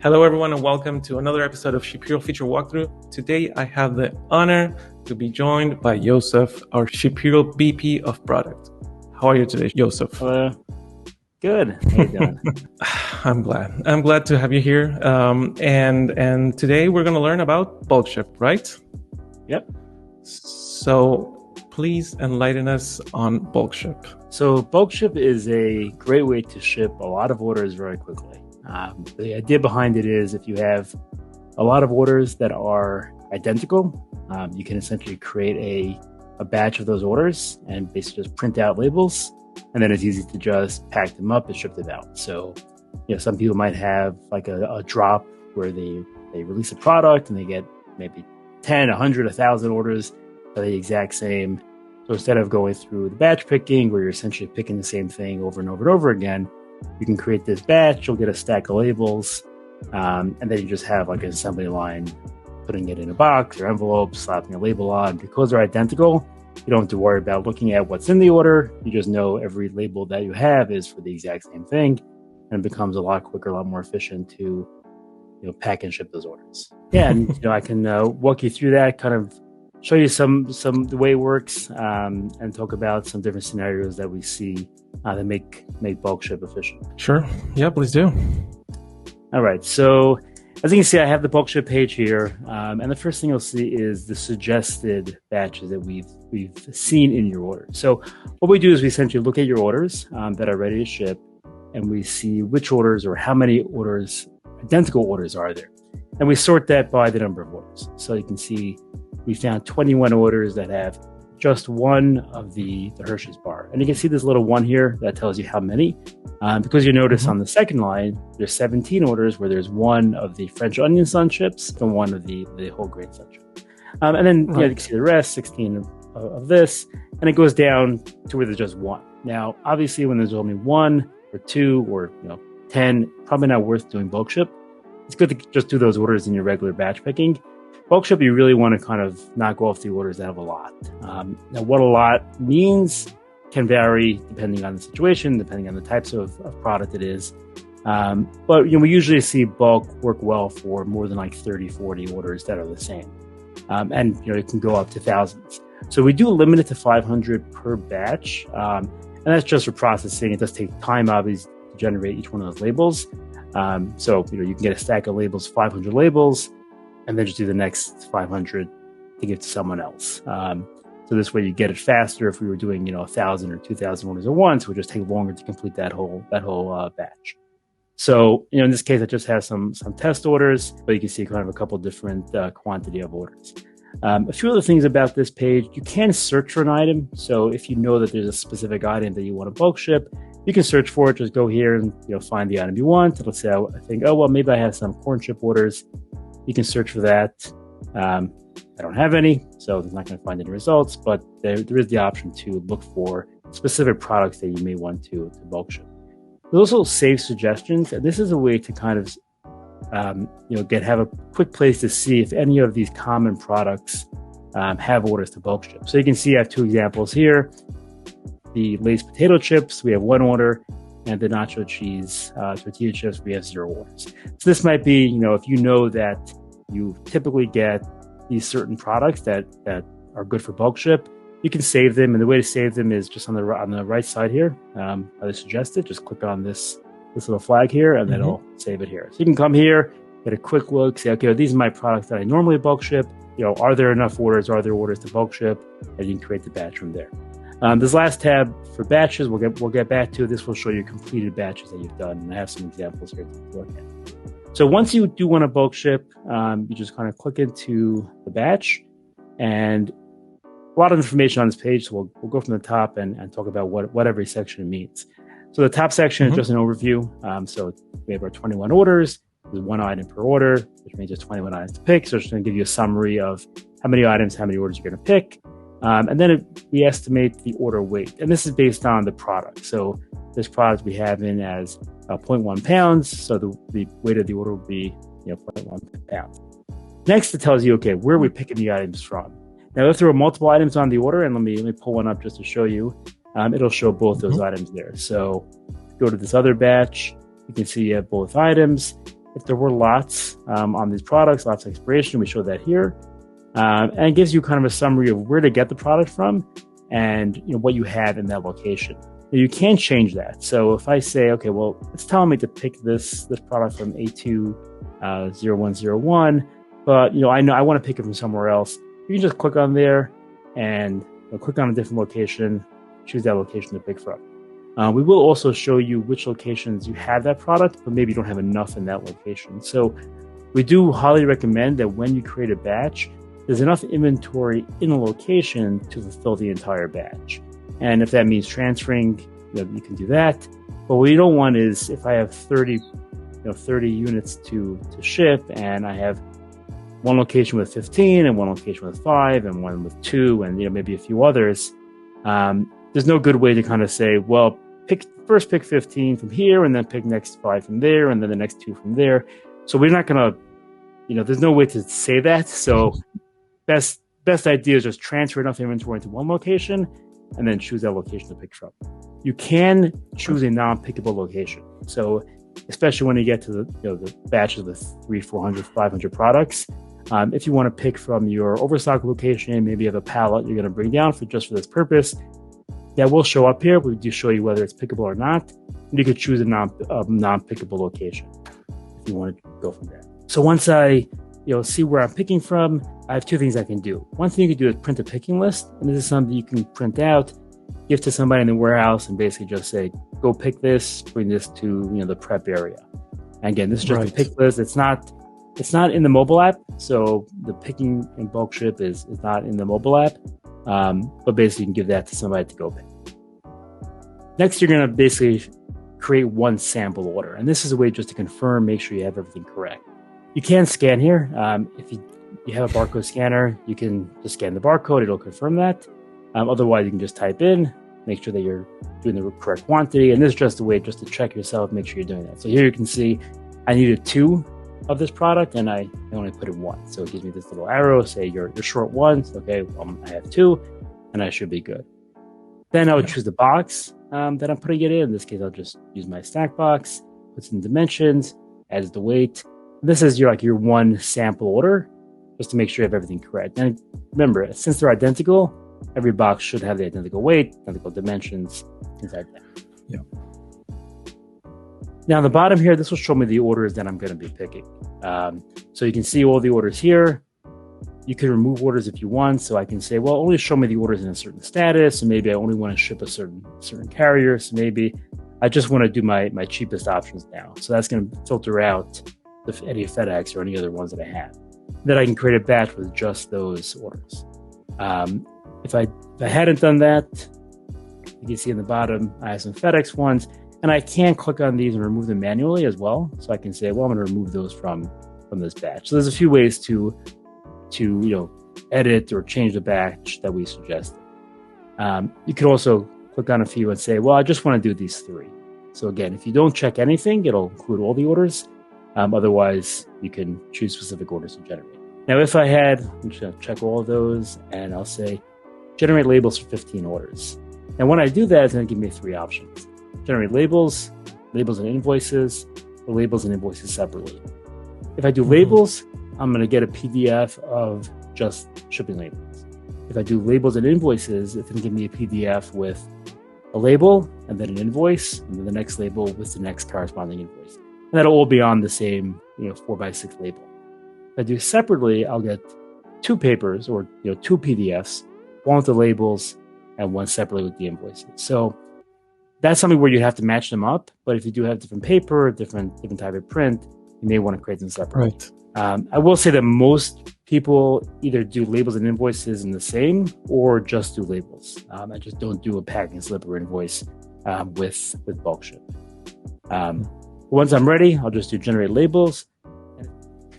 Hello, everyone, and welcome to another episode of ShipHero Feature Walkthrough. Today, I have the honor to be joined by Yosef, our ShipHero VP of Product. How are you today, Yosef? Hello. Good. How you doing? I'm glad. I'm glad to have you here. And today we're going to learn about Bulkship, right? Yep. So please enlighten us on Bulkship. So Bulkship is a great way to ship a lot of orders very quickly. The idea behind it is if you have a lot of orders that are identical, you can essentially create a batch of those orders and basically just print out labels. And then it's easy to just pack them up and ship them out. So, some people might have like a drop where they release a product and they get maybe 10, 100, 1,000 orders that are the exact same. So instead of going through the batch picking where you're essentially picking the same thing over and over and over again, you can create this batch, you'll get a stack of labels, and then you just have like an assembly line, putting it in a box or envelope, slapping a label on. Because they're identical, you don't have to worry about looking at what's in the order. You just know every label that you have is for the exact same thing, and it becomes a lot quicker, a lot more efficient to pack and ship those orders. Yeah, and I can walk you through that, kind of show you some the way it works, and talk about some different scenarios that we see that make Bulkship efficient. Sure. Yeah, please do. All right. So as you can see, I have the Bulkship page here, and the first thing you'll see is the suggested batches that we've seen in your order. So what we do is we essentially look at your orders that are ready to ship, and we see which orders or how many orders, identical orders, are there, and we sort that by the number of orders. So you can see we found 21 orders that have just one of the Hershey's bar. And you can see this little one here that tells you how many. Because you notice on the second line, there's 17 orders where there's one of the French onion sun chips and one of the whole grain sun chips. And then you can see the rest, 16 of this, and it goes down to where there's just one. Now, obviously, when there's only one or two or 10, probably not worth doing Bulkship. It's good to just do those orders in your regular batch picking. Bulkship, you really want to kind of knock off the orders that have a lot. Now, what a lot means can vary depending on the situation, depending on the types of product it is. But we usually see bulk work well for more than like 30, 40 orders that are the same. And it can go up to thousands. So we do limit it to 500 per batch. And that's just for processing. It does take time, obviously, to generate each one of those labels. So you can get a stack of labels, 500 labels, and then just do the next 500 to give to someone else. So this way you get it faster. If we were doing 1,000 or 2,000 orders at once, it would just take longer to complete that whole batch. So in this case, I just have some test orders, but you can see kind of a couple different quantity of orders. A few other things about this page: you can search for an item. So if you know that there's a specific item that you want to bulk ship, you can search for it. Just go here and find the item you want. Let's say I think, maybe I have some corn chip orders. You can search for that. I don't have any, so I'm not going to find any results, but there is the option to look for specific products that you may want to bulk ship. There's also save suggestions, and this is a way to kind of have a quick place to see if any of these common products have orders to bulk ship. So you can see I have two examples here. The Lay's potato chips, we have one order, and the nacho cheese tortilla chips, we have 0 orders. So this might be, if you know that you typically get these certain products that are good for bulk ship, you can save them. And the way to save them is just on the right side here. I suggested just click on this little flag here, and then it'll save it here. So you can come here, get a quick look, say, okay, these are my products that I normally bulk ship. Are there enough orders? Are there orders to bulk ship? And you can create the batch from there. This last tab for batches, we'll get back to. This will show you completed batches that you've done, and I have some examples here to look at. So once you do want to bulk ship, you just kind of click into the batch, and a lot of information on this page. So we'll go from the top and talk about what every section means. So the top section is just an overview. So we have our 21 orders. There's one item per order, which means there's 21 items to pick. So it's going to give you a summary of how many items, how many orders you're going to pick. And then we estimate the order weight. And this is based on the product. So this product we have in as 0.1 pounds. So the weight of the order will be 0.1 pounds. Next, it tells you, okay, where are we picking the items from? Now, if there are multiple items on the order, and let me pull one up just to show you, it'll show both those items there. So go to this other batch. You can see you have both items. if there were lots on these products, lots of expiration, we show that here. And it gives you kind of a summary of where to get the product from and what you have in that location. Now, you can change that. So if I say, okay, well, it's telling me to pick this product from A20101, but I know I want to pick it from somewhere else. You can just click on there and click on a different location, choose that location to pick from. We will also show you which locations you have that product, but maybe you don't have enough in that location. So we do highly recommend that when you create a batch, there's enough inventory in a location to fulfill the entire batch. And if that means transferring, you can do that. But what you don't want is if I have 30 units to ship and I have one location with 15 and one location with 5 and one with 2 and maybe a few others, there's no good way to kind of say, well, pick 15 from here and then pick next 5 from there and then the next 2 from there. So we're not going to, there's no way to say that. So best idea is just transfer enough inventory into one location and then choose that location to pick from. You can choose a non-pickable location. So especially when you get to the batches with 300, 400, 500 products, if you want to pick from your overstock location, maybe you have a pallet you're going to bring down for this purpose, that will show up here. We do show you whether it's pickable or not. And you could choose a non-pickable location if you want to go from there. So once I see where I'm picking from, I have 2 things I can do. One thing you can do is print a picking list. And this is something you can print out, give to somebody in the warehouse, and basically just say, go pick this, bring this to the prep area. And again, this is just a pick list. It's not in the mobile app. So the picking in Bulk Ship is not in the mobile app. But basically you can give that to somebody to go pick. Next, you're going to basically create one sample order. And this is a way just to confirm, make sure you have everything correct. You can scan here. If you have a barcode scanner, you can just scan the barcode. It'll confirm that. Otherwise, you can just type in, make sure that you're doing the correct quantity. And this is just a way just to check yourself, make sure you're doing that. So here you can see I needed 2 of this product and I only put in 1. So it gives me this little arrow, say you're short 1. Okay, well, I have 2 and I should be good. Then I would choose the box that I'm putting it in. In this case, I'll just use my stack box, put some dimensions, adds the weight. This is your one sample order, just to make sure you have everything correct. And remember, since they're identical, every box should have the identical weight, identical dimensions, things like that. Yeah. Now, on the bottom here, this will show me the orders that I'm going to be picking. So you can see all the orders here. You can remove orders if you want. So I can say, well, only show me the orders in a certain status. So maybe I only want to ship a certain carrier. So maybe I just want to do my cheapest options now. So that's going to filter out any FedEx or any other ones that I have. Then I can create a batch with just those orders. If I hadn't done that, you can see in the bottom, I have some FedEx ones, and I can click on these and remove them manually as well. So I can say, well, I'm going to remove those from this batch. So there's a few ways to edit or change the batch that we suggested. You could also click on a few and say, well, I just want to do these 3. So again, if you don't check anything, it'll include all the orders. Otherwise, you can choose specific orders to generate. Now, if I had, I'm just going to check all of those, and I'll say, generate labels for 15 orders. And when I do that, it's going to give me 3 options. Generate labels and invoices, or labels and invoices separately. If I do labels, I'm going to get a PDF of just shipping labels. If I do labels and invoices, it's going to give me a PDF with a label, and then an invoice, and then the next label with the next corresponding invoice. And that'll all be on the same 4x6 label. If I do separately, I'll get 2 papers or 2 PDFs, one with the labels and one separately with the invoices. So that's something where you have to match them up. But if you do have different paper, different type of print, you may want to create them separately. Right. I will say that most people either do labels and invoices in the same or just do labels. I just don't do a packing slip or invoice with Bulk Ship. Once I'm ready, I'll just do generate labels.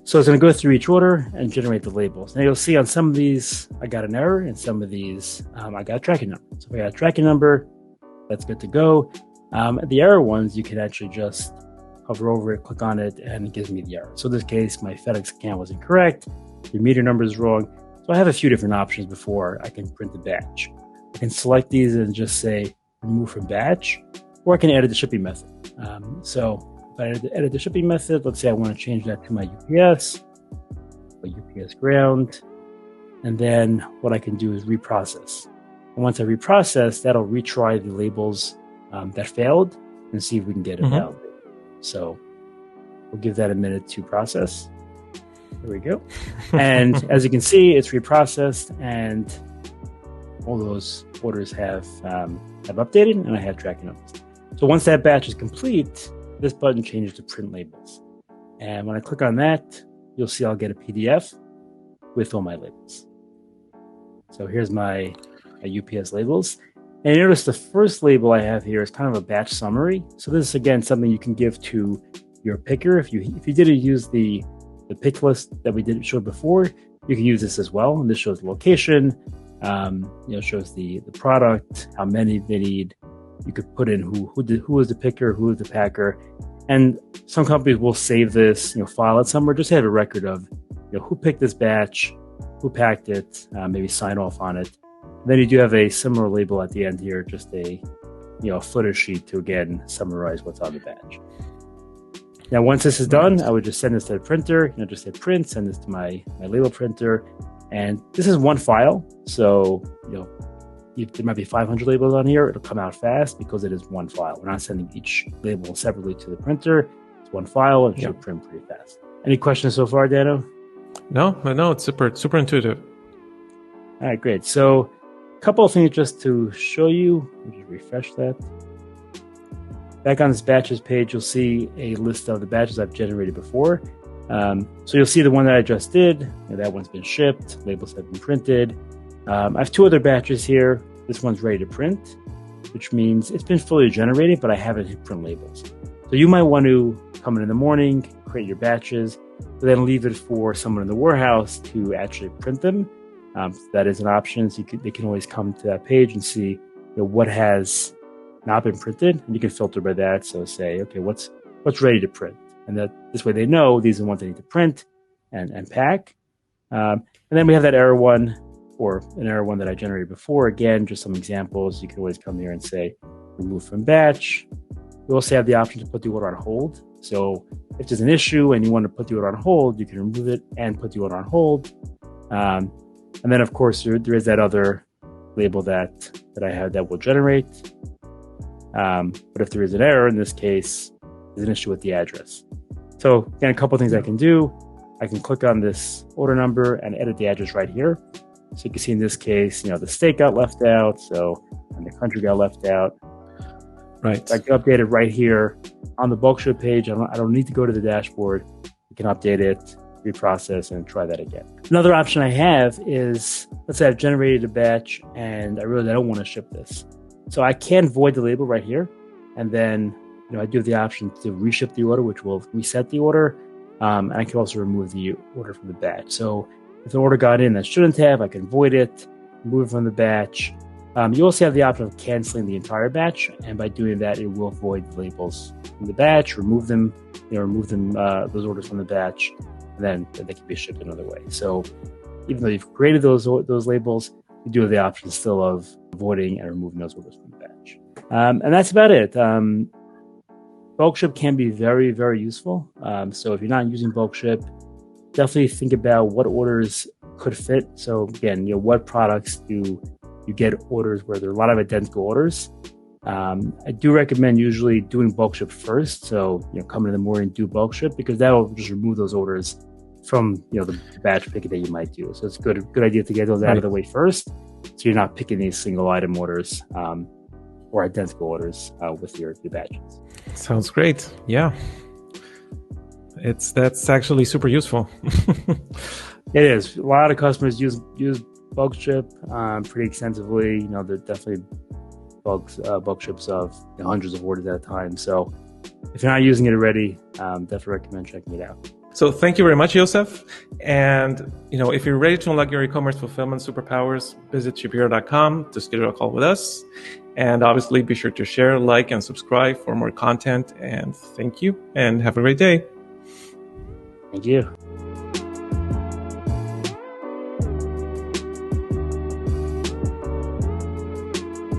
So it's going to go through each order and generate the labels. Now you'll see on some of these, I got an error, and some of these, I got a tracking number. So if I got a tracking number, that's good to go. The error ones, you can actually just hover over it, click on it, and it gives me the error. So in this case, my FedEx account was incorrect. Your meter number is wrong. So I have a few different options before I can print the batch. I can select these and just say remove from batch, or I can edit the shipping method. So if I edit the shipping method, let's say I want to change that to my UPS, or UPS ground, and then what I can do is reprocess. And once I reprocess, that'll retry the labels that failed and see if we can get it validated. So we'll give that a minute to process. There we go. And as you can see, it's reprocessed and all those orders have updated and I have tracking numbers. So once that batch is complete, this button changes to print labels. And when I click on that, you'll see I'll get a PDF with all my labels. So here's my UPS labels. And you notice the first label I have here is kind of a batch summary. So this is, again, something you can give to your picker. If you didn't use the pick list that we showed before, you can use this as well. And this shows the location, shows the product, how many they need. You could put in who is the picker, who is the packer. And some companies will save this, file it somewhere, just have a record of, who picked this batch, who packed it, maybe sign off on it. Then you do have a similar label at the end here, just a footer sheet to again summarize what's on the batch. Now, once this is done, I would just send this to the printer. Just hit print, send this to my label printer, and this is one file. So there might be 500 labels on here. It'll come out fast because it is one file. We're not sending each label separately to the printer. It's one file and it should print pretty fast. Any questions so far, Danno? No, it's super intuitive. All right, great. So a couple of things just to show you. Let me just refresh that. Back on this batches page, you'll see a list of the batches I've generated before. So you'll see the one that I just did. That one's been shipped. Labels have been printed. I have two other batches here. This one's ready to print, which means it's been fully generated, but I haven't hit print labels. So you might want to come in the morning, create your batches, but then leave it for someone in the warehouse to actually print them. That is an option. So they can always come to that page and see what has not been printed, and you can filter by that. So say, okay, what's ready to print, and this way they know these are the ones they need to print and pack. And then we have that error one, or an error one that I generated before. Again, just some examples. You can always come here and say remove from batch. You also have the option to put the order on hold. So if there's an issue and you want to put the order on hold, you can remove it and put the order on hold. And then, of course, there is that other label that I have that will generate. But if there is an error, in this case, there's an issue with the address. So again, a couple of things I can do. I can click on this order number and edit the address right here. So you can see in this case, the state got left out, and the country got left out. Right. So I can update it right here on the Bulkship page. I don't need to go to the dashboard. You can update it, reprocess, and try that again. Another option I have is, let's say I've generated a batch and I realize I don't want to ship this. So I can void the label right here. And then, I do have the option to reship the order, which will reset the order. And I can also remove the order from the batch. So if an order got in that shouldn't have, I can void it, remove it from the batch. You also have the option of canceling the entire batch. And by doing that, it will void the labels from the batch, remove them, those orders from the batch, and then they can be shipped another way. So even though you've created those labels, you do have the option still of voiding and removing those orders from the batch. And that's about it. Bulkship can be very, very useful. So if you're not using Bulkship, definitely think about what orders could fit. So again, what products do you get orders where there are a lot of identical orders? I do recommend usually doing Bulkship first. So, come in the morning, do Bulkship, because that will just remove those orders from, the batch picking that you might do. So it's a good idea to get those out of the way first. So you're not picking these single item orders or identical orders with your batches. Sounds great. Yeah. That's actually super useful. It is. A lot of customers use Bulkship pretty extensively. They're definitely bulk ships of hundreds of orders at a time. So if you're not using it already, definitely recommend checking it out. So thank you very much, Yosef. And, if you're ready to unlock your e-commerce fulfillment superpowers, visit ShipHero.com to schedule a call with us. And obviously be sure to share, like, and subscribe for more content. And thank you and have a great day. Thank you.